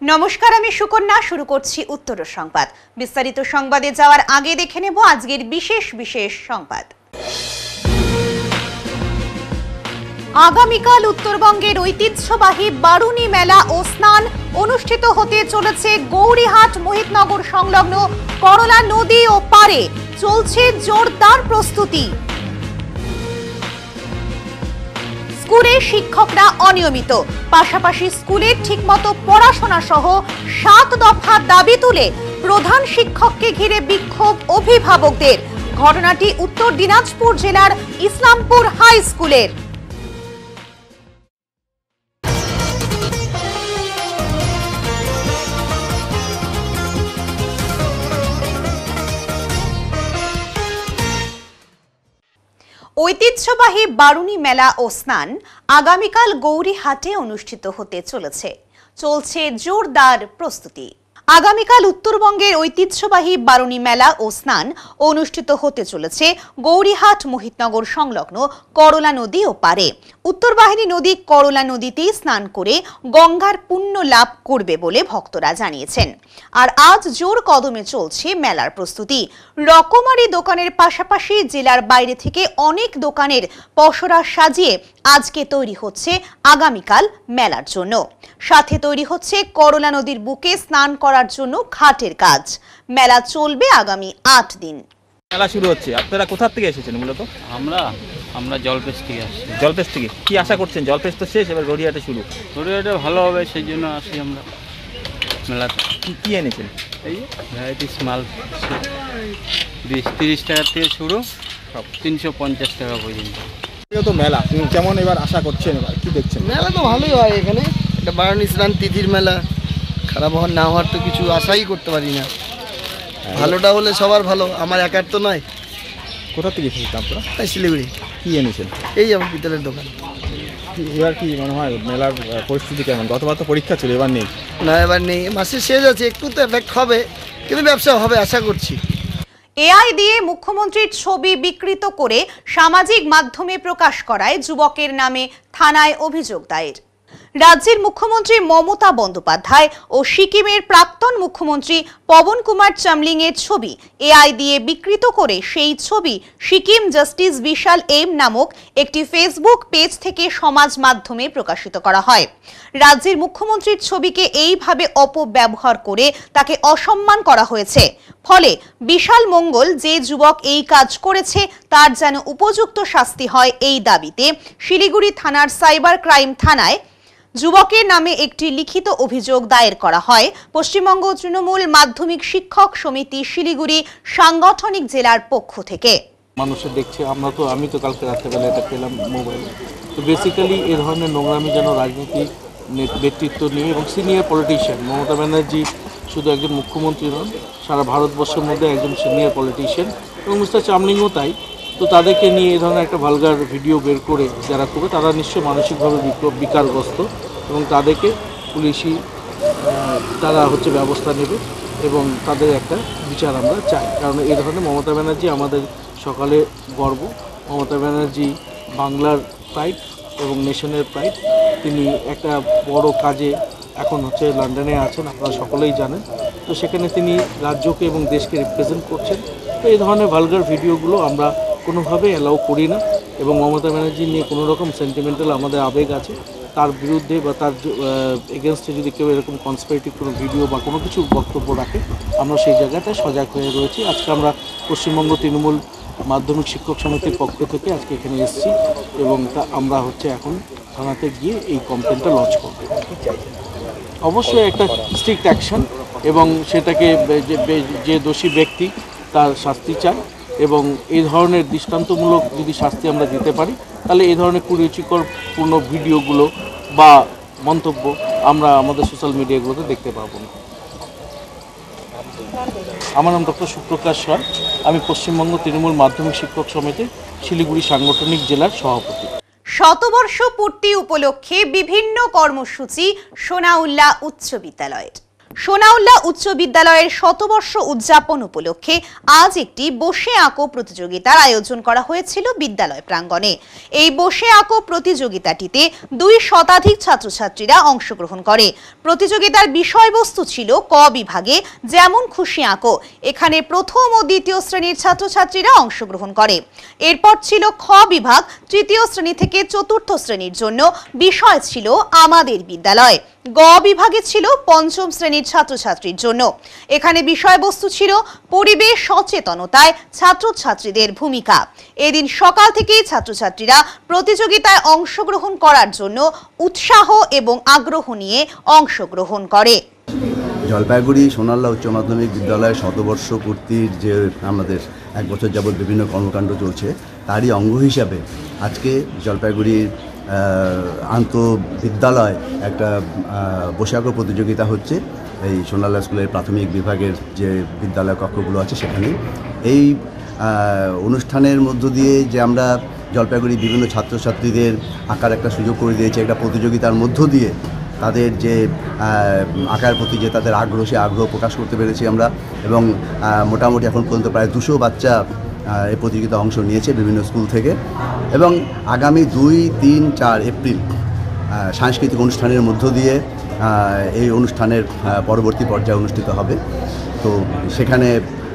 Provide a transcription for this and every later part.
নমস্কার, আমি সুকন্যা। শুরু করছি উত্তর সংবাদ। বিস্তারিত সংবাদে যাওয়ার আগে দেখে নেব আজকের বিশেষ সংবাদ। আগামীকাল উত্তরবঙ্গের ঐতিহ্যবাহী বারুণী মেলা ও স্নান অনুষ্ঠিত হতে চলেছে গৌরীহাট মোহিতনগর সংলগ্ন করলা নদী ও পারে চলছে জোরদার প্রস্তুতি। স্কুলে শিক্ষকরা অনিয়মিত, পাশাপাশি স্কুলের ঠিকমতো পড়াশোনা সহ 7 দফা দাবি তুলে প্রধান শিক্ষককে ঘিরে বিক্ষোভ অভিভাবকদের। ঘটনাটি উত্তর দিনাজপুর জেলার ইসলামপুর হাই স্কুলের। ঐতিহ্যবাহী বারুণী মেলা ও স্নান আগামীকাল গৌরীহাটে অনুষ্ঠিত হতে চলছে জোরদার প্রস্তুতি। আগামীকাল উত্তরবঙ্গের ঐতিহ্যবাহী বারুণী মেলা ও স্নান অনুষ্ঠিত হতে চলেছে গৌরীহাট মোহিতনগর সংলগ্ন করলা নদী ও পারে। উত্তরবাহিনী নদী করলা নদীতে স্নান করে গঙ্গার পুণ্য লাভ করবে বলে ভক্তরা জানিয়েছেন। আর আজ জোর কদমে চলছে মেলার প্রস্তুতি। রকমারি দোকানের পাশাপাশি জেলার বাইরে থেকে অনেক দোকানের পসরা সাজিয়ে আজকে তৈরি হচ্ছে আগামীকাল মেলার জন্য। সাথে তৈরি হচ্ছে করলা নদীর বুকে স্নান করার জন্য ঘাটের কাজ। মেলা চলবে আগামী 8 দিন। মেলা শুরু হচ্ছে, আপনারা কোথা থেকে এসেছেন? মূলত আমরা জলপেশ থেকে আসছি। জলপেশ থেকে কি আশা করছেন? জলপেশ তো শেষ, এবার গড়িয়াহাটে শুরু। গড়িয়াহাটে ভালো হবে, সেই জন্য আসি আমরা মেলাতে। কি এনেছেন? এই ভ্যারাইটিস মাল 20-30 টাকার থেকে শুরু, সব 350 টাকা পর্যন্ত। তো মেলা কেমন এবার আশা করছেন, এবার কি দেখছেন? মেলা তো ভালোই হয় এখানে। এটা বারুণী স্নান তিথির মেলা, খারাপ হওয়ার না হওয়ার তো কিছু আশাই করতে পারি না। ভালোটা হলে সবার ভালো, আমার একার তো নয়। কোথা থেকে এসেছেন আপনারা? তাই শিলিগুড়ি। কি এনেছেন? এই আমার পিতলের দোকান। এবার কি মনে হয় মেলার পরিস্থিতি কেমন? গতবার তো পরীক্ষা ছিল, এবার নেই। না, এবার নেই, মাসের শেষ আছে, একটু তো এফেক্ট হবে, কিন্তু ব্যবসা হবে আশা করছি। এআই দিয়ে মুখ্যমন্ত্রীর ছবি বিকৃত করে সামাজিক মাধ্যমে প্রকাশ করায় যুবকের নামে থানায় অভিযোগ দায়ের। রাজ্যের মুখ্যমন্ত্রী মমতা বন্দ্যোপাধ্যায় ও সিকিমের প্রাক্তন মুখ্যমন্ত্রী পবন কুমার চামলিং এর ছবি এআই দিয়ে বিকৃত করে সেই ছবি সিকিম জাস্টিস বিশাল এম নামক একটি ফেসবুক পেজ থেকে সমাজ মাধ্যমে প্রকাশিত করা হয়। রাজ্যের মুখ্যমন্ত্রীর ছবিকে এইভাবে অপব্যবহার করে তাকে অসম্মান করা হয়েছে। ফলে বিশাল মঙ্গল যে যুবক এই কাজ করেছে তার যেন উপযুক্ত শাস্তি হয়, এই দাবিতে শিলিগুড়ি থানার সাইবার ক্রাইম থানায় যুবকের নামে একটি লিখিত অভিযোগ দায়ের করা হয়। পশ্চিমবঙ্গ তৃণমূল মাধ্যমিক শিক্ষক সমিতি শিলিগুড়ি সাংগঠনিক জেলার পক্ষ থেকে। মানুষের দেখছে, আমি তো কালকে রাত্রেবেলা এটা পেলাম মোবাইলে। তো বেসিক্যালি এ ধরনের নোংরামি যেন রাজনীতিক ব্যক্তিত্ব নিয়ে এবং সিনিয়র পলিটিশিয়ান মমতা ব্যানার্জি শুধু একজন মুখ্যমন্ত্রী নন, সারা ভারতবর্ষের মধ্যে একজন সিনিয়র পলিটিশিয়ান, এবং মিস্টার চামলিংও তাই। তো তাদেরকে নিয়ে এই ধরনের একটা ভালগার ভিডিও বের করে যারা করবে তারা নিশ্চয়ই মানসিকভাবে বিকারগ্রস্ত, এবং তাদেরকে পুলিশি তারা ব্যবস্থা নেবে এবং তাদের একটা বিচার আমরা চাই। কারণ এই ধরনের মমতা ব্যানার্জি আমাদের সকালে গর্ব। মমতা ব্যানার্জি বাংলার প্রাইড এবং নেশনের প্রাইড। তিনি একটা বড় কাজে এখন লন্ডনে আছেন, আপনারা সকলেই জানেন। তো সেখানে তিনি রাজ্যকে এবং দেশকে রিপ্রেজেন্ট করছেন। তো এই ধরনের ভালগার ভিডিওগুলো আমরা কোনোভাবে অ্যালাউ করি না, এবং মমতা ব্যানার্জি নিয়ে কোনো রকম সেন্টিমেন্টাল আমাদের আবেগ আছে, তার বিরুদ্ধে বা তার এগেনস্টে যদি কেউ এরকম কনস্পিরেটিভ কোনো ভিডিও বা কোনো কিছু বক্তব্য রাখে, আমরা সেই জায়গাটায় সজাগ হয়ে রয়েছি। আজকে আমরা পশ্চিমবঙ্গ তৃণমূল মাধ্যমিক শিক্ষক সমিতির পক্ষ থেকে আজকে এখানে এসেছি, এবং আমরা এখন থানাতে গিয়ে এই কমপ্লেনটা লঞ্চ করব। অবশ্যই একটা স্ট্রিক্ট অ্যাকশন, এবং সেটাকে যে দোষী ব্যক্তি তার শাস্তি চাই, এবং এই ধরনের দৃষ্টান্তমূলক যদি শাস্তি আমরা দিতে পারি, তাহলে এই ধরনের কুরুচিকরপূর্ণ ভিডিওগুলো বা মন্তব্য আমরা আমাদের সোশ্যাল মিডিয়াগুলোতে দেখতে পাবো না। আমার নাম ডক্টর সুপ্রকাশ রায়, আমি পশ্চিমবঙ্গ তৃণমূল মাধ্যমিক শিক্ষক সমিতির শিলিগুড়ি সাংগঠনিক জেলার সভাপতি। শতবর্ষ পূর্তি উপলক্ষে বিভিন্ন কর্মসূচি সোনাউল্লাহ উচ্চ বিদ্যালয়ের। সোনাউল্লাহ উচ্চ বিদ্যালয়ের শতবর্ষ উদযাপন উপলক্ষে আজ একটি বসে আঁকো প্রতিযোগিতার আয়োজন করা হয়েছিল বিদ্যালয় প্রাঙ্গণে। এই বসে আঁকো প্রতিযোগিতাটিতে 2 শতাধিক ছাত্রছাত্রীরা অংশগ্রহণ করে। প্রতিযোগিতার বিষয়বস্তু ছিল ক বিভাগে যেমন খুশি আঁকো। এখানে প্রথম ও দ্বিতীয় শ্রেণীর ছাত্রছাত্রীরা অংশগ্রহণ করে। এরপর ছিল খ বিভাগ, তৃতীয় শ্রেণী থেকে চতুর্থ শ্রেণীর জন্য বিষয় ছিল আমাদের বিদ্যালয়। গ বিভাগে ছিল পঞ্চম শ্রেণীর ছাত্রছাত্রীর জন্য। এখানে বিষয়বস্তু ছিল পরিবেশ সচেতনতায় ছাত্রছাত্রীদের ভূমিকা। এদিন সকাল থেকেই ছাত্রছাত্রীরা প্রতিযোগিতায় অংশগ্রহণ করার জন্য উৎসাহ এবং আগ্রহ নিয়ে অংশগ্রহণ করে। জলপাইগুড়ি সোনাল্লাহ উচ্চ মাধ্যমিক বিদ্যালয়ের শতবর্ষ পূর্তির যে আমাদের 1 বছর যাবৎ বিভিন্ন কর্মকাণ্ড চলছে, তারই অঙ্গ হিসাবে আজকে জলপাইগুড়ির আন্তঃবিদ্যালয় একটা বসে আঁকো প্রতিযোগিতা হচ্ছে। এই সোনাল্লাহ স্কুলের প্রাথমিক বিভাগের যে বিদ্যালয় কক্ষগুলো আছে সেখানে এই অনুষ্ঠানের মধ্য দিয়ে যে আমরা জলপাইগুড়ি বিভিন্ন ছাত্রছাত্রীদের আঁকার একটা সুযোগ করে দিয়েছি, একটা প্রতিযোগিতার মধ্য দিয়ে তাদের যে আঁকার প্রতি যে তাদের আগ্রহ, সে আগ্রহ প্রকাশ করতে পেরেছি আমরা। এবং মোটামুটি এখন পর্যন্ত প্রায় 200 বাচ্চা এই প্রতিযোগিতায় অংশ নিয়েছে বিভিন্ন স্কুল থেকে। এবং আগামী 2, 3, 4 এপ্রিল সাংস্কৃতিক অনুষ্ঠানের মধ্য দিয়ে এই অনুষ্ঠানের পরবর্তী পর্যায়ে অনুষ্ঠিত হবে। তো সেখানে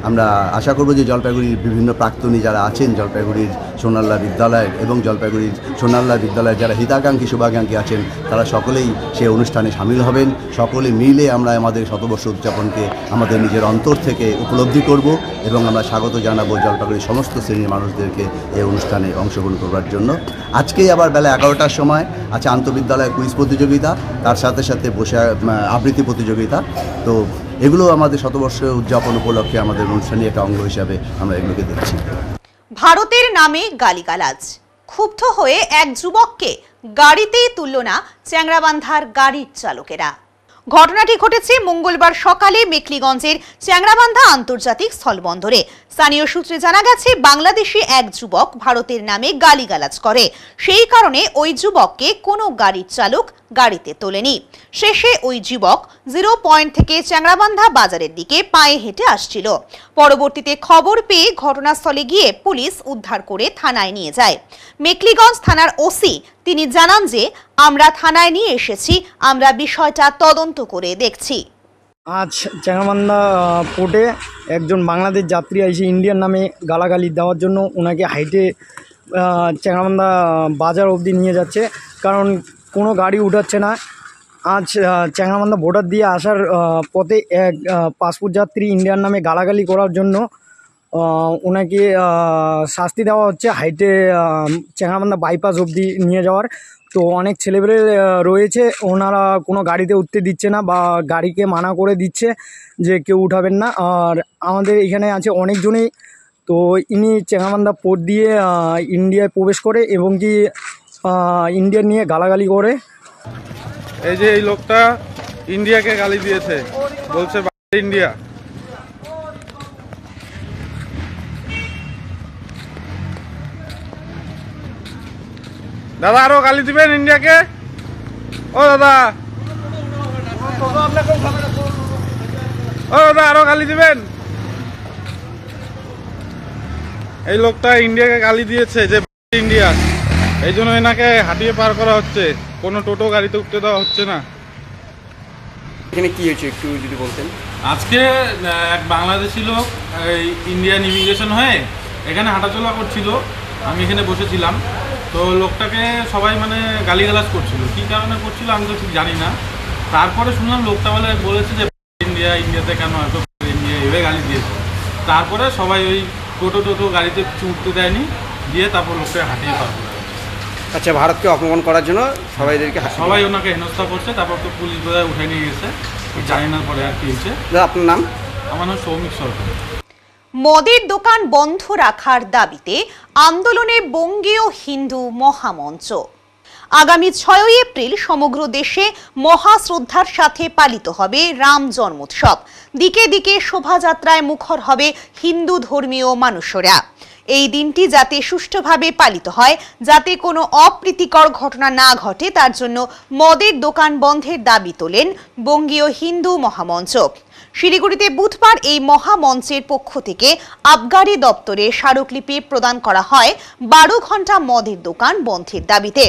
আমরা আশা করব যে জলপাইগুড়ির বিভিন্ন প্রাক্তনী যারা আছেন জলপাইগুড়ির সোনাল্লাহ বিদ্যালয়ের এবং জলপাইগুড়ির সোনাল্লাহ বিদ্যালয়ের যারা হিতাকাঙ্ক্ষী শুভাকাঙ্ক্ষী আছেন, তারা সকলেই সেই অনুষ্ঠানে সামিল হবেন। সকলে মিলে আমরা আমাদের শতবর্ষ উদযাপনকে আমাদের নিজের অন্তর থেকে উপলব্ধি করব এবং আমরা স্বাগত জানাবো জলপাইগুড়ির সমস্ত শ্রেণীর মানুষদেরকে এই অনুষ্ঠানে অংশগ্রহণ করবার জন্য। আজকেই আবার বেলা 11টার সময় আছে আন্তঃবিদ্যালয় কুইজ প্রতিযোগিতা, তার সাথে সাথে বসে আবৃত্তি প্রতিযোগিতা। তো এগুলো আমাদের শতবর্ষ উদযাপন উপলক্ষে আমাদের অনুষ্ঠানের একটা অঙ্গ হিসাবে আমরা এগুলোকে দেখছি। ভারতের নামে গালিগালাজ, ক্ষুব্ধ হয়ে এক যুবককে গাড়িতেই তুলল না চ্যাংড়াবান্ধার গাড়ির চালকেরা। ঘটনাটি ঘটেছে মঙ্গলবার সকালে মেখলিগঞ্জের চ্যাংড়াবান্ধা আন্তর্জাতিক স্থলবন্দরে। স্থানীয় সূত্রে জানা গেছে, বাংলাদেশি এক যুবক ভারতের নামে গালিগালাজ করে। সেই কারণে ওই যুবককে কোনো গাড়ির চালক গাড়িতে তোলেনি। শেষে ওই যুবক 0 পয়েন্ট থেকে চ্যাংড়াবান্ধা বাজারের দিকে পায়ে হেঁটে আসছিল। পরবর্তীতে খবর পেয়ে ঘটনাস্থলে গিয়ে পুলিশ উদ্ধার করে থানায় নিয়ে যায়। মেখলিগঞ্জ থানার ওসি তিনি জানান যে, আমরা থানায় নিয়ে এসেছি, আমরা বিষয়টা তদন্ত করে দেখছি। আজ চ্যাংড়াবান্ধা পোর্টে একজন বাংলাদেশ যাত্রী এসে ইন্ডিয়ান নামে গালাগালি দেওয়ার জন্য ওনাকে হাইটে চ্যাংড়াবান্ধা বাজার অবধি নিয়ে যাচ্ছে, কারণ কোনো গাড়ি উঠাচ্ছে না। আজ চ্যাংড়াবান্ধা বর্ডার দিয়ে আসার পথে এক পাসপোর্ট যাত্রী ইন্ডিয়ান নামে গালাগালি করার জন্য ওনাকে শাস্তি দেওয়া হচ্ছে হাইটে চ্যাংড়াবান্ধা বাইপাস অবধি নিয়ে যাওয়ার। তো অনেক ছেলেপেলে রয়েছে, ওনারা কোনো গাড়িতে উঠতে দিচ্ছে না বা গাড়িকে মানা করে দিচ্ছে যে কেউ উঠাবেন না। আর আমাদের এখানে আছে অনেকজনেই, তো ইনি চ্যাংড়াবান্ধা পোর্ট দিয়ে ইন্ডিয়ায় প্রবেশ করে এবং কি ইন্ডিয়া নিয়ে গালাগালি করে। এই যে এই লোকটা ইন্ডিয়াকে গালি দিয়েছে, বলছে ইন্ডিয়া। দাদা আরো গালি দিবেন ইন্ডিয়াকে? ও দাদা, ও দাদা আরো গালি দিবেন? এই লোকটা ইন্ডিয়াকে গালি দিয়েছে যে ইন্ডিয়া, এই জন্য এনাকে হাঁটিয়ে পার করা হচ্ছে, কোনো টোটো গাড়িতে উঠতে দেওয়া হচ্ছে না। এখানে কি হয়েছে একটু যদি বলতেন। আজকে এক বাংলাদেশি লোক ইন্ডিয়ান ইমিগ্রেশন হয়ে এখানে হাঁটাচলা করছিল, আমি এখানে বসেছিলাম। তো লোকটাকে সবাই মানে গালিগালাজ করছিল, কী কারণে করছিল আমি তো ঠিক জানি না। তারপরে শুনলাম লোকটা বলেছে যে ইন্ডিয়াতে কেন এত ইন্ডিয়া এভাবে গালি দিয়েছে। তারপরে সবাই ওই টোটো গাড়িতে উঠতে দেয়নি, দিয়ে তারপর লোকটাকে হাঁটিয়ে পার করে। আচ্ছা, ভারতকে অপমান করার জন্য সবাই ওনাকে হেনস্থা করছে। তারপর তো পুলিশ বোধহয় উঠে নিয়ে গেছে, জানি না পরে আর কি হয়েছে। আপনার নাম? আমার নাম সৌমিক সরকার। মদের দোকান বন্ধ রাখার দাবিতে আন্দোলনে বঙ্গীয় হিন্দু মহামঞ্চ। আগামী 6 এপ্রিল সমগ্র দেশে মহাশ্রদ্ধার সাথে পালিত হবে রাম জন্মোৎসব। দিকে দিকে শোভাযাত্রায় মুখর হবে হিন্দু ধর্মীয় মানুষরা। এই দিনটি যাতে সুষ্ঠুভাবে পালিত হয়, যাতে কোনো অপ্রীতিকর ঘটনা না ঘটে, তার জন্য মদের দোকান বন্ধের দাবি তোলেন বঙ্গীয় হিন্দু মহামঞ্চ। শিলিগুড়িতে বুধবার এই মহামঞ্চের পক্ষ থেকে আবগারি দপ্তরে স্মারকলিপি প্রদান করা হয় 12 ঘন্টা মদের দোকান বন্ধের দাবিতে।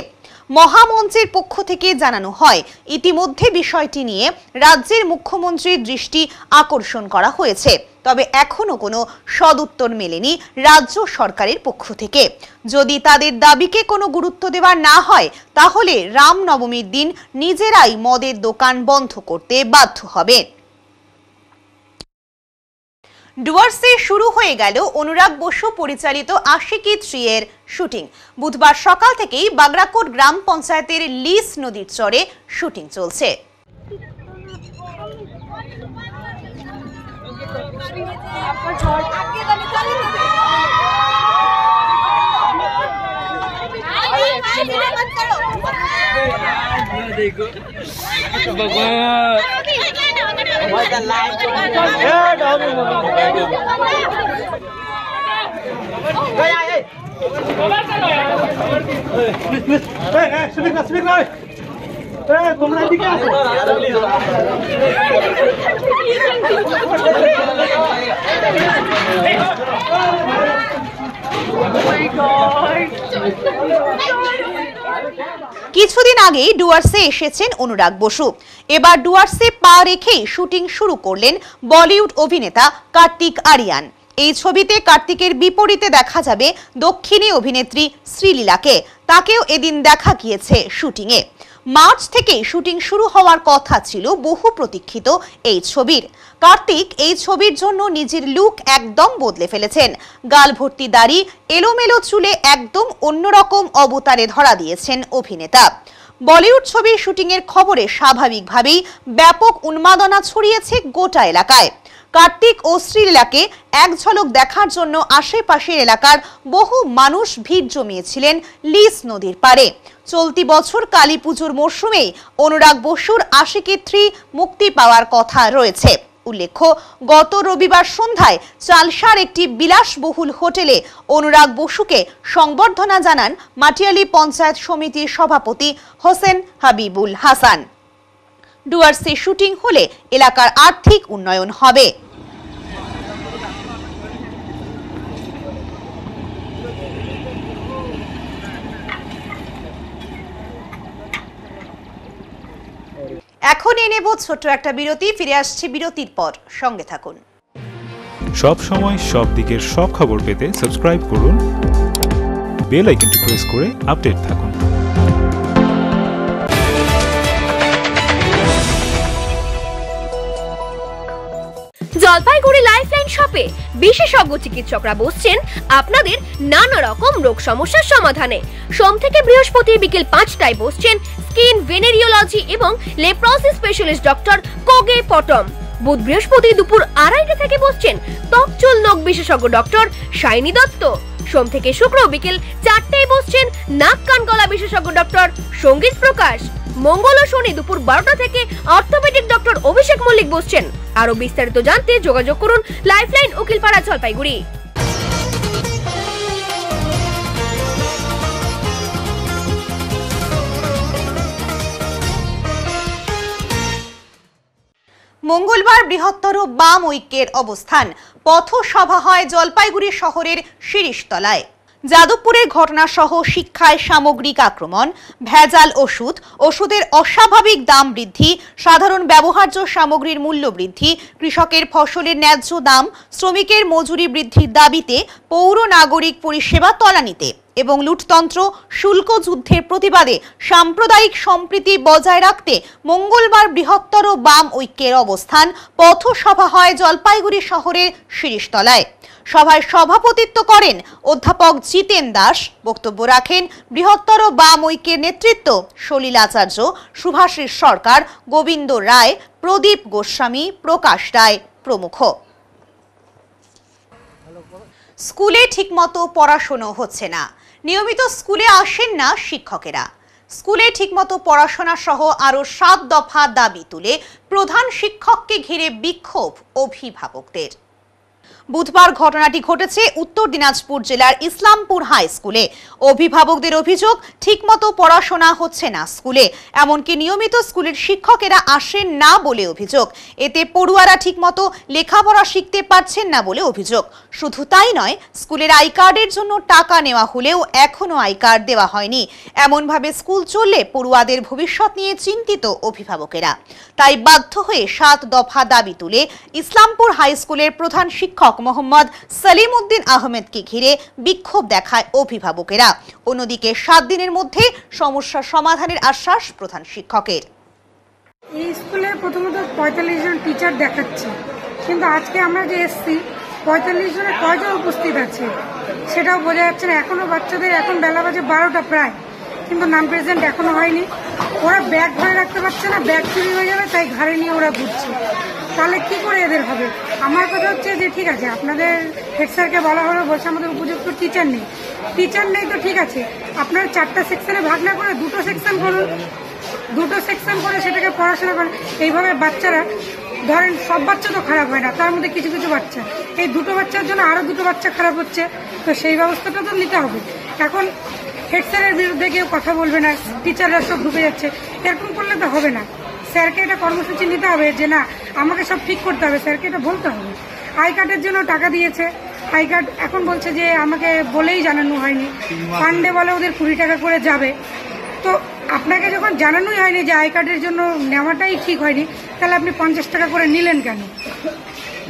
মহামঞ্চের পক্ষ থেকে জানানো হয়, ইতিমধ্যে বিষয়টি নিয়ে রাজ্যের মুখ্যমন্ত্রীর দৃষ্টি আকর্ষণ করা হয়েছে, তবে এখনো কোনো সদুত্তর মেলেনি রাজ্য সরকারের পক্ষ থেকে। যদি তাদের দাবিকে কোনো গুরুত্ব দেওয়া না হয়, তাহলে রামনবমীর দিন নিজেরাই মদের দোকান বন্ধ করতে বাধ্য হবে। ডুয়ার্সে শুরু হয়ে গেল অনুরাগ বসু পরিচালিত আশিকি 3 এর শুটিং। বুধবার সকাল থেকেই বাগরাকোট গ্রাম পঞ্চায়েতের লিস নদীর চরে শুটিং চলছে। কিছুদিন আগেই ডুয়ার্সে এসেছেন অনুরাগ বসু। এবার ডুয়ার্সে পা রেখেই শুটিং শুরু করলেন বলিউড অভিনেতা কার্তিক আরিয়ান। এই ছবিতে কার্তিকের বিপরীতে দেখা যাবে দক্ষিণী অভিনেত্রী শ্রীলীলাকে। তাকেও এদিন দেখা গিয়েছে শুটিংয়ে। মার্চ থেকে শুটিং শুরু হওয়ার কথা ছিল বহু প্রতীক্ষিত এই ছবির। কার্তিক এই ছবির জন্য নিজের লুক একদম বদলে ফেলেছেন। গাল ভর্তি দাড়ি, এলোমেলো চুলে একদম অন্যরকম অবতারে ধরা দিয়েছেন অভিনেতা। বলিউড ছবির শুটিংয়ের খবরে স্বাভাবিকভাবেই ব্যাপক উন্মাদনা ছড়িয়েছে গোটা এলাকায়। কার্তিক ও শ্রীলীলাকে এক ঝলক দেখার জন্য আশেপাশের এলাকার বহু মানুষ ভিড় জমিয়েছিলেন লিস নদীর পাড়ে। চলতি বছর কালী পুজোর মরশুমেই অনুরাগ বসুর আশিকি 3 মুক্তি পাওয়ার কথা রয়েছে। উল্লেখ্য, গত রবিবার সন্ধ্যায় চালসার একটি বিলাসবহুল হোটেলে অনুরাগ বসুকে সংবর্ধনা জানান মাটিয়ালি পঞ্চায়েত সমিতির সভাপতি হোসেন হাবিবুল হাসান। ডুয়ার্সে শুটিং হলে এলাকার আর্থিক উন্নয়ন হবে। এখন নেব ছোট্ট একটা বিরতি। ফিরে আসছে বিরতির পর, সঙ্গে থাকুন। সব সময় সব দিকের সব খবর পেতে সাবস্ক্রাইব করুন, বেল আইকনটি প্রেস করে আপডেট থাকুন। জলপাইগুড়ি লাইফলাইন শপে বিশেষজ্ঞ চিকিৎসকরা বসছেন আপনাদের নানা রকম রোগ সমস্যার সমাধানে। সোম থেকে বৃহস্পতি বিকেল 5টায় বসছেন স্কিন, ভেনেরিওলজি এবং লেপ্রোসি স্পেশালিস্ট ডক্টর কোগে পটম। বুধ বৃহস্পতি দুপুর 2:30 থেকে বসছেন ত্বক, চুল, নখ বিশেষজ্ঞ ডক্টর শাইনি দত্ত। সোম থেকে শুক্র বিকেল 4টায় বসছেন নাক, কান, গলা বিশেষজ্ঞ ডক্টর সঙ্গীত প্রকাশ। মঙ্গল ও শনি দুপুর 12টা থেকে অর্থোপেডিক ডক্টর অভিষেক মল্লিক বসছেন। আরো বিস্তারিত জানতে যোগাযোগ করুন লাইফলাইন উকিলপাড়া, জলপাইগুড়ি। মঙ্গলবার বৃহত্তর বাম ঐক্যের অবস্থান। পথসভা হয় জলপাইগুড়ি শহরের শিরিষতলায়। যাদবপুরের ঘটনা সহ শিক্ষায় সামগ্রিক আক্রমণ, ভেজাল ওষুধ, ওষুধের অস্বাভাবিক দাম বৃদ্ধি, সাধারণ ব্যবহার্য সামগ্রীর মূল্য বৃদ্ধি, কৃষকের ফসলের ন্যায্য দাম, শ্রমিকের মজুরি বৃদ্ধির দাবিতে পৌর নাগরিক পরিষেবা তলানিতে এবং লুটতন্ত্র, শুল্ক যুদ্ধের প্রতিবাদে সাম্প্রদায়িক সম্প্রীতি বজায় রাখতে মঙ্গলবার বৃহত্তর বাম ঐক্যের অবস্থান। পথসভা হয় জলপাইগুড়ি শহরের শিরিষতলায়। সভায় সভাপতিত্ব করেন অধ্যাপক জিতেন দাস। বক্তব্য রাখেন বৃহত্তর বাম ঐক্যের নেতৃত্ব সলিল আচার্য, সুভাষিস সরকার, গোবিন্দ রায়, প্রদীপ গোস্বামী, প্রকাশ রায় প্রমুখ। স্কুলে ঠিকমতো পড়াশোনা হচ্ছে না। নিয়মিত স্কুলে আসেন না শিক্ষকেরা। স্কুলে ঠিকমতো পড়াশোনা সহ আরো 7 দফা দাবি তুলে প্রধান শিক্ষককে ঘিরে বিক্ষোভ অভিভাবকদের। বুধবার ঘটনাটি ঘটেছে উত্তর দিনাজপুর জেলার ইসলামপুর হাই স্কুলে। অভিভাবকদের অভিযোগ, ঠিকমতো পড়াশোনা হচ্ছে না স্কুলে, এমনকি নিয়মিত স্কুলের শিক্ষকেরা আসেন না বলে অভিযোগ। এতে পড়ুয়ারা ঠিকমতো লেখাপড়া শিখতে পারছেন না বলে অভিযোগ। শুধু তাই নয়, স্কুলের আই কার্ডের জন্য টাকা নেওয়া হলেও এখনো আই কার্ড দেওয়া হয়নি। এমনভাবে স্কুল চললে পড়ুয়াদের ভবিষ্যৎ নিয়ে চিন্তিত অভিভাবকেরা। তাই বাধ্য হয়ে 7 দফা দাবি তুলে ইসলামপুর হাই স্কুলের প্রধান শিক্ষক মোহাম্মদ সালিম উদ্দিন আহমেদকে ঘিরে বিক্ষোভ দেখায় অভিভাবকেরা। অন্যদিকে 7 দিনের মধ্যে সমস্যা সমাধানের আশ্বাস প্রধান শিক্ষকের। এই স্কুলে প্রথমত 45 জন টিচার দেখাচ্ছে, কিন্তু আজকে আমরা যে এসছি 45 জনের কয়জন উপস্থিত আছে সেটাও বোঝা যাচ্ছে না। এখনো বাচ্চাদের এখন বেলা বাজে 12টা প্রায়, কিন্তু নাম প্রেজেন্ট এখনো হয়নি। ওরা ব্যাগ ধরে রাখতে পারছে না, ব্যাগ চুরি হয়ে যাবে, তাই ঘাড়ে নিয়ে ওরা ঘুরছে। তাহলে কি করে এদের হবে? আমার কথা হচ্ছে যে ঠিক আছে, আপনাদের হেড স্যারকে বলা হলো, বলছে আমাদের উপযুক্ত টিচার নেই। টিচার নেই তো ঠিক আছে, আপনার 4টা সেকশনে ভাগ না করে 2টো সেকশন করুন, 2টো সেকশন করে সেটাকে পড়াশোনা করেন। এইভাবে বাচ্চারা, ধরেন সব বাচ্চা তো খারাপ হয় না, তার মধ্যে কিছু কিছু বাচ্চা, এই 2টো বাচ্চার জন্য আরো 2টো বাচ্চা খারাপ হচ্ছে, তো সেই ব্যবস্থাটা তো নিতে হবে। এখন হেড স্যারের বিরুদ্ধে কেউ কথা বলবে না, টিচাররা সব ঢুকে যাচ্ছে, এরকম করলে তো হবে না। স্যারকে এটা কর্মসূচি নিতে হবে যে না, আমাকে সব ঠিক করতে হবে, স্যারকে এটা বলতে হবে। আই কার্ডের জন্য টাকা দিয়েছে, আই কার্ড এখন বলছে যে আমাকে বলেই জানানো হয়নি, ফান্ডে বলে ওদের 20 টাকা করে যাবে। তো আপনাকে যখন জানানোই হয়নি যে আই কার্ডের জন্য নেওয়াটাই ঠিক হয়নি, তাহলে আপনি 50 টাকা করে নিলেন কেন?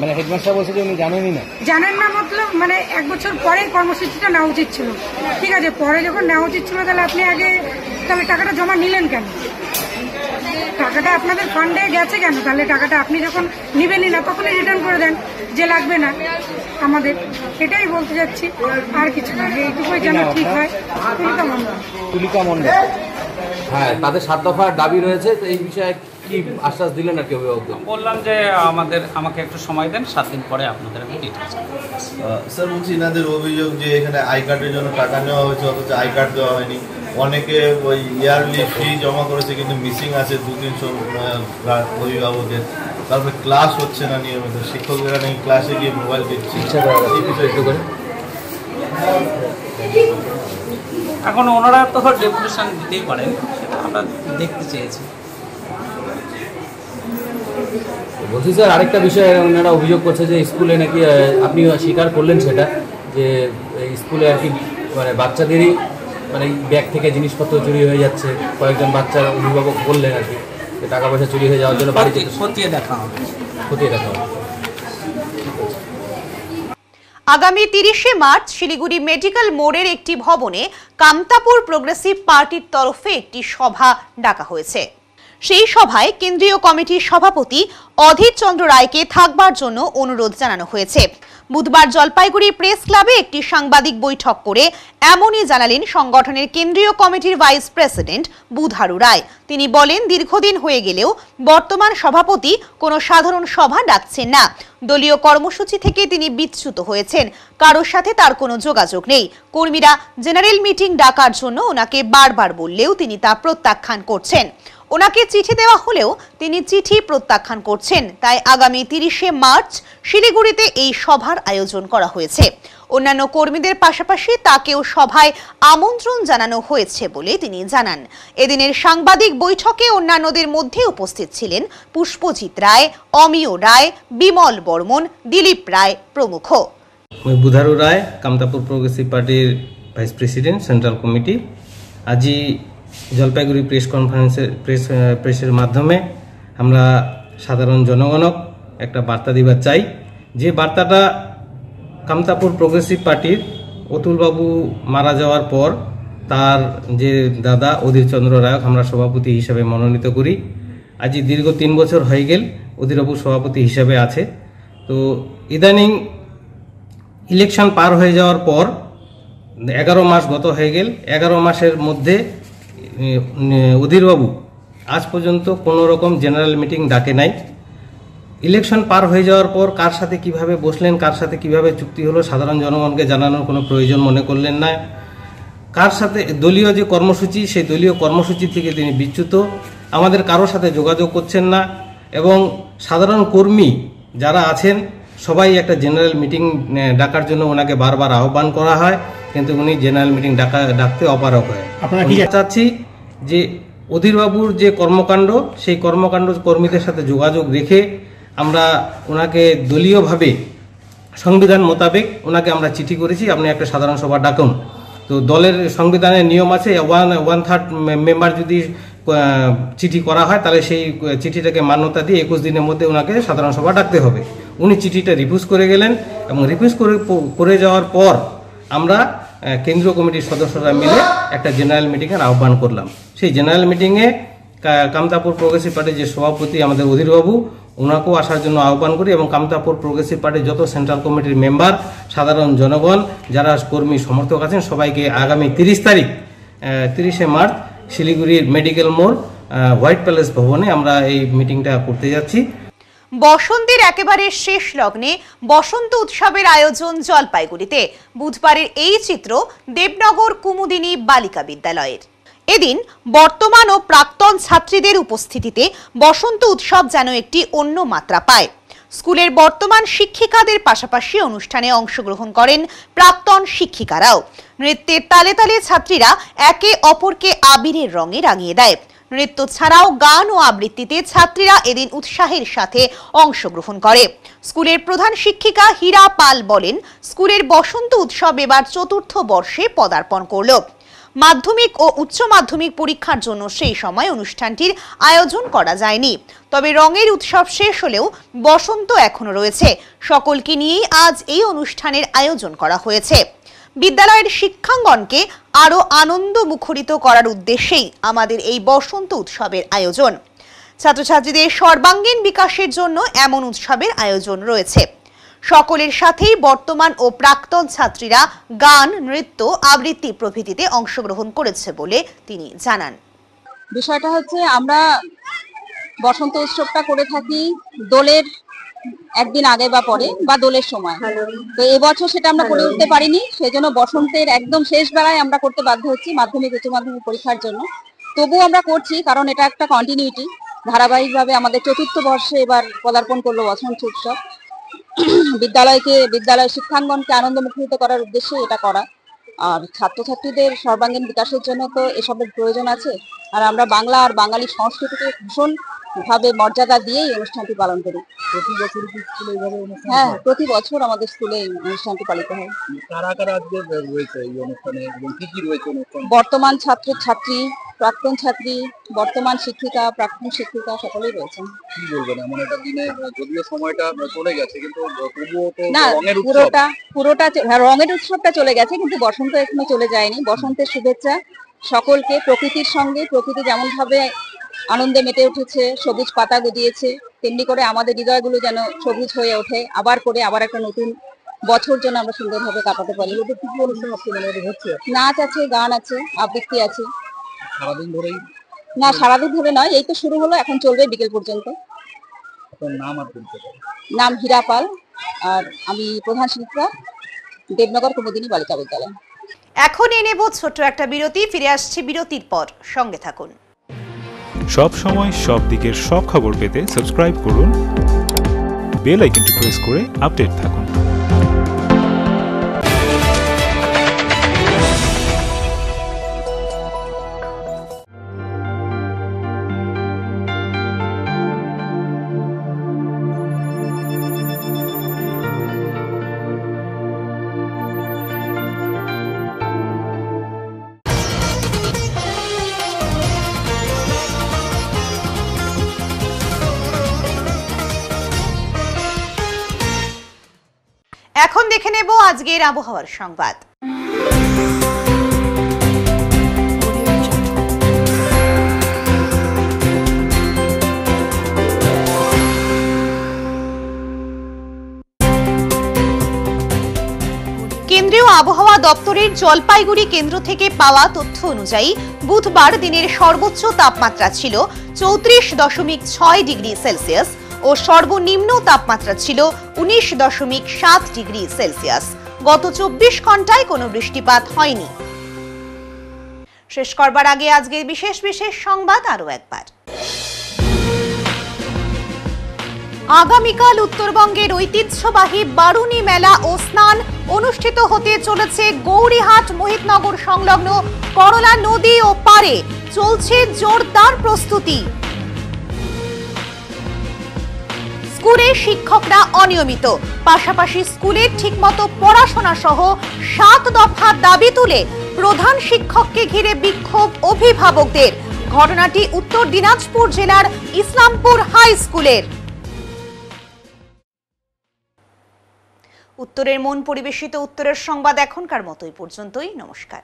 মানে হেডমাস্টার বলছে যে উনি জানেনই না। জানেন না মতলব, মানে 1 বছর পরে কর্মসূচিটা নেওয়া উচিত ছিল। ঠিক আছে, পরে যখন নেওয়া উচিত ছিল, তাহলে আপনি আগে তাহলে টাকাটা জমা নিলেন কেন? টাকাটা আপনাদের ফান্ডে গেছে কেন? তাহলে টাকাটা আপনি যখন নিবেনই না, তখনই রিটার্ন করে দেন যে লাগবে না আমাদের। এটাই বলতে যাচ্ছি, আর কিছু না, এইটুকুই যেন ঠিক হয়। তুলিকা মন্ডল, হ্যাঁ, তাদের 7 দফার দাবি রয়েছে, তো এই বিষয়ে কি আশ্বাস দিলেন আর কি অভিভাবকদের? বললাম যে আমাকে একটু সময় দেন, 7 দিন পরে আপনাদের আমি ডিটেলস। স্যার বলছি, এনাদের অভিযোগ যে এখানে আই কার্ডের জন্য টাকা নেওয়া হয়েছে, অথচ আই কার্ড দেওয়া হয়নি। অনেকে ওই ইয়ারলি ফি জমা করেছে, কিন্তু মিসিং আছে 2-300 অভিভাবকের। তারপরে ক্লাস হচ্ছে না নিয়মিত, শিক্ষকেরা নাকি ক্লাসে গিয়ে মোবাইল দিচ্ছে। এখন ওনারা তো ডেপুটেশন দিতেই পারেন, সেটা আমরা দেখতে চেয়েছি। বলছি স্যার, আরেকটা বিষয় ওনারা অভিযোগ করছে যে স্কুলে নাকি, আপনি স্বীকার করলেন সেটা, যে স্কুলে আর কি মানে বাচ্চাদেরই মানে ব্যাগ থেকে জিনিসপত্র চুরি হয়ে যাচ্ছে। কয়েকজন বাচ্চার অভিভাবক বললেন আর কি, টাকা পয়সা চুরি হয়ে যাওয়ার জন্য বাড়িতে খতিয়ে দেখা হবে। আগামী 30শে মার্চ শিলিগুড়ি মেডিকেল মোড়ের একটি ভবনে কামতাপুর প্রোগ্রেসিভ পার্টির তরফে একটি সভা ডাকা হয়েছে। সেই সভায় কেন্দ্রীয় কমিটির সভাপতি অধীর চন্দ্র রায়কে থাকবার জন্য অনুরোধ জানানো হয়েছে। বুধবার জলপাইগুড়ি প্রেস ক্লাবে একটি সাংবাদিক বৈঠক করে এমনই জানালেন সংগঠনের কেন্দ্রীয় কমিটির ভাইস প্রেসিডেন্ট বুধারু রায়। তিনি বলেন, দীর্ঘদিন হয়ে গেলেও বর্তমান সভাপতি কোনো সাধারণ সভা ডাকছেন না। দলীয় কর্মসূচি থেকে তিনি বিচ্যুত হয়েছেন, কারোর সাথে তার কোনো যোগাযোগ নেই। কর্মীরা জেনারেল মিটিং ডাকার জন্য ওনাকে বারবার বললেও তিনি তা প্রত্যাখ্যান করছেন। ওনাকে চিঠি দেওয়া হলেও তিনি চিঠি প্রত্যাখ্যান করছেন। তাই আগামী 30শে মার্চ শিলিগুড়িতে এই সভার আয়োজন করা হয়েছে। অন্যান্য কর্মীদের পাশাপাশি তাকেও সভায় আমন্ত্রণ জানানো হয়েছে বলে তিনি জানান। এদিনের সাংবাদিক বৈঠকে অন্যান্যদের মধ্যে উপস্থিত ছিলেন পুষ্পজিৎ রায়, অমিয় রায়, বিমল বর্মন, দিলীপ রায় প্রমুখ। বুধারু রায়, কামতাপুর প্রোগ্রেসিভ পার্টির ভাইস প্রেসিডেন্ট, সেন্ট্রাল কমিটি। আজি জলপাইগুড়ি প্রেসের মাধ্যমে আমরা সাধারণ জনগণক একটা বার্তা দিবার চাই, যে বার্তাটা কামতাপুর প্রোগ্রেসিভ পার্টির অতুলবাবু মারা যাওয়ার পর তার যে দাদা অধীর চন্দ্র রায়ক আমরা সভাপতি হিসাবে মনোনীত করি। আজ দীর্ঘ 3 বছর হয়ে গেল অধীরবাবু সভাপতি হিসাবে আছে। তো ইদানিং ইলেকশন পার হয়ে যাওয়ার পর 11 মাস গত হয়ে গেল। 11 মাসের মধ্যে অধীরবাবু আজ পর্যন্ত কোনো রকম জেনারেল মিটিং ডাকে নাই। ইলেকশন পার হয়ে যাওয়ার পর কার সাথে কিভাবে বসলেন, কার সাথে কিভাবে চুক্তি হলো, সাধারণ জনগণকে জানানোর কোনো প্রয়োজন মনে করলেন না। কার সাথে দলীয় যে কর্মসূচি, সেই দলীয় কর্মসূচি থেকে তিনি বিচ্যুত। আমাদের কারোর সাথে যোগাযোগ করছেন না এবং সাধারণ কর্মী যারা আছেন সবাই একটা জেনারেল মিটিং ডাকার জন্য ওনাকে বারবার আহ্বান করা হয়, কিন্তু উনি জেনারেল মিটিং ডাকতে অপারগ হয়। আপনারা কি চাচ্ছি যে অধীরবাবুর যে কর্মকাণ্ড, সেই কর্মকাণ্ড কর্মীদের সাথে যোগাযোগ রেখে আমরা ওনাকে দলীয়ভাবে সংবিধান মোতাবেক ওনাকে আমরা চিঠি করেছি, আপনি একটা সাধারণ সভা ডাকুন। তো দলের সংবিধানের নিয়ম আছে 1/3 মেম্বার যদি চিঠি করা হয় তাহলে সেই চিঠিটাকে মান্যতা দিয়ে 21 দিনের মধ্যে ওনাকে সাধারণ সভা ডাকতে হবে। উনি চিঠিটা রিফিউজ করে গেলেন এবং রিফিউজ করে যাওয়ার পর আমরা কেন্দ্রীয় কমিটির সদস্যরা মিলে একটা জেনারেল মিটিংয়ের আহ্বান করলাম। সেই জেনারেল মিটিংয়ে কামতাপুর প্রগ্রেসিভ পার্টির যে সভাপতি আমাদের অধীরবাবু, ওনাকেও আসার জন্য আহ্বান করি এবং কামতাপুর প্রগ্রেসিভ পার্টির যত সেন্ট্রাল কমিটির মেম্বার, সাধারণ জনগণ, যারা কর্মী সমর্থক আছেন সবাইকে আগামী 30 মার্চ শিলিগুড়ির মেডিকেল মোড় হোয়াইট প্যালেস ভবনে আমরা এই মিটিংটা করতে যাচ্ছি। বসন্তের একেবারে শেষ লগ্নে বসন্ত উৎসবের আয়োজন জলপাইগুড়িতে। বুধবারের এই চিত্র দেবনগর কুমুদিনী বালিকা বিদ্যালয়ের। এদিন বর্তমান ও প্রাক্তন ছাত্রীদের উপস্থিতিতে বসন্ত উৎসব যেন একটি অন্য মাত্রা পায়। স্কুলের বর্তমান শিক্ষিকাদের পাশাপাশি অনুষ্ঠানে অংশগ্রহণ করেন প্রাক্তন শিক্ষিকারাও। নৃত্যের তালে তালে ছাত্রীরা একে অপরকে আবিরের রঙে রাঙিয়ে দেয়। নৃত্য ছাড়াও গান ও আবৃত্তিতে ছাত্রীরা এদিন উৎসাহের সাথে অংশগ্রহণ করে। স্কুলের প্রধান শিক্ষিকা হীরা পাল বলেন, স্কুলের বসন্ত উৎসব এবার 4র্থ বর্ষে পদার্পণ করল। মাধ্যমিক ও উচ্চ মাধ্যমিক পরীক্ষার জন্য সেই সময় অনুষ্ঠানটির আয়োজন করা যায়নি। তবে রঙের উৎসব শেষ হলেও বসন্ত এখনো রয়েছে। সকলকে নিয়েই আজ এই অনুষ্ঠানের আয়োজন করা হয়েছে। বিদ্যালয়ের শিক্ষাঙ্গনকে আরো আনন্দ মুখরিত করার উদ্দেশ্যেই আমাদের এই বসন্ত উৎসবের আয়োজন। ছাত্রছাত্রীদের সর্বাঙ্গীন বিকাশের জন্য এমন উৎসবের আয়োজন রয়েছে। সকলের সাথেই বর্তমান ও প্রাক্তন ছাত্রীরা গান, নৃত্য, আবৃত্তি প্রভৃতিতে অংশগ্রহণ করেছে বলে তিনি জানান। বিষয়টা হচ্ছে আমরা বসন্ত উৎসবটা করে থাকি দোলের একদিন আগে বা পরে বা দোলের সময়। তো এবছর সেটা আমরা করে উঠতে পারিনি, সেই জন্য বসন্তের একদম শেষ বেলায় আমরা করতে বাধ্য হচ্ছি মাধ্যমিক উচ্চ মাধ্যমিক পরীক্ষার জন্য। তবুও আমরা করছি কারণ এটা একটা কন্টিনিউটি, ধারাবাহিকভাবে আমাদের 4র্থ বর্ষে এবার পদার্পণ করলো বসন্ত উৎসব। বিদ্যালয়ের শিক্ষাঙ্গনকে আনন্দ মুখরিত করার উদ্দেশ্যে এটা করা। আর ছাত্রছাত্রীদের সর্বাঙ্গীন বিকাশের জন্য তো এসবের প্রয়োজন আছে। আর আমরা বাংলা আর বাঙালি সংস্কৃতিকে ভীষণ ভাবে মর্যাদা দিয়েই অনুষ্ঠানটি পালন করি। প্রতি বছর হ্যাঁ, প্রতি বছর আমাদের স্কুলে এই অনুষ্ঠানটি পালিত হয়। কারা কারা আজকে রয়েছে এই অনুষ্ঠানে এবং কি কি রয়েছে অনুষ্ঠানে? বর্তমান ছাত্রছাত্রী, প্রাক্তন ছাত্রী, বর্তমান শিক্ষিকা, প্রাক্তন শিক্ষিকা সকলেই রয়েছেন। কি বলবেন এমন একটা দিনে, যদিও সময়টা চলে গেছে কিন্তু তবুও তো না, রঙের পুরোটা রঙের উৎসবটা চলে গেছে কিন্তু বসন্ত এখনো চলে যায়নি। বসন্তের শুভেচ্ছা সকলকে। প্রকৃতির সঙ্গে, প্রকৃতি যেমন ভাবে আনন্দে মেতে উঠেছে, সবুজ পাতা গজিয়েছে, তেমনি করে আমাদের হৃদয়গুলো যেন সবুজ হয়ে ওঠে, আবার একটা নতুন বছর যেন আমরা সুন্দরভাবে কাটাতে পারি। নাচ আছে, গান আছে, আবৃত্তি আছে। সারাদিন ধরেই? না, সারাদিন ধরে নয়, এই তো শুরু হলো, এখন চলবে বিকেল পর্যন্ত। নাম হীরা পাল, আর আমি প্রধান শিক্ষিকা, দেবনগর কুমুদিনী বালিকা বিদ্যালয়। এখন নেব ছোট্ট একটা বিরতি। ফিরে আসছি বিরতির পর, সঙ্গে থাকুন। সব সময় সব দিকের সব খবর পেতে সাবস্ক্রাইব করুন, বেল আইকনটি প্রেস করে আপডেট থাকুন। এখন দেখে নেব আজকের আবহাওয়ার সংবাদ। কেন্দ্রীয় আবহাওয়া দপ্তরের জলপাইগুড়ি কেন্দ্র থেকে পাওয়া তথ্য অনুযায়ী বুধবার দিনের সর্বোচ্চ তাপমাত্রা ছিল 34.6 ডিগ্রি সেলসিয়াস ও সর্বনিম্ন তাপমাত্রা ছিল 19.7 ডিগ্রি সেলসিয়াস। গত 24 ঘন্টায় কোনো বৃষ্টিপাত হয়নি। শেষ করবার আগে আজকের বিশেষ বিশেষ সংবাদ আরো একবার। আগামীকাল উত্তরবঙ্গের ঐতিহ্যবাহী বারুণী মেলা ও স্নান অনুষ্ঠিত হতে চলেছে গৌরীহাট মোহিতনগর সংলগ্ন করলা নদী ও পারে চলছে জোরদার প্রস্তুতি। স্কুলে শিক্ষকরা অনিয়মিত, পাশাপাশি স্কুলে ঠিকমতো পড়াশোনা সহ 7 দফা দাবি তুলে প্রধান শিক্ষককে ঘিরে বিক্ষোভ অভিভাবকদের। ঘটনাটি উত্তর দিনাজপুর জেলার ইসলামপুর হাই স্কুলের। উত্তরের মন পরিবেশিত উত্তরের সংবাদ এখনকার মতো এই পর্যন্তই। নমস্কার।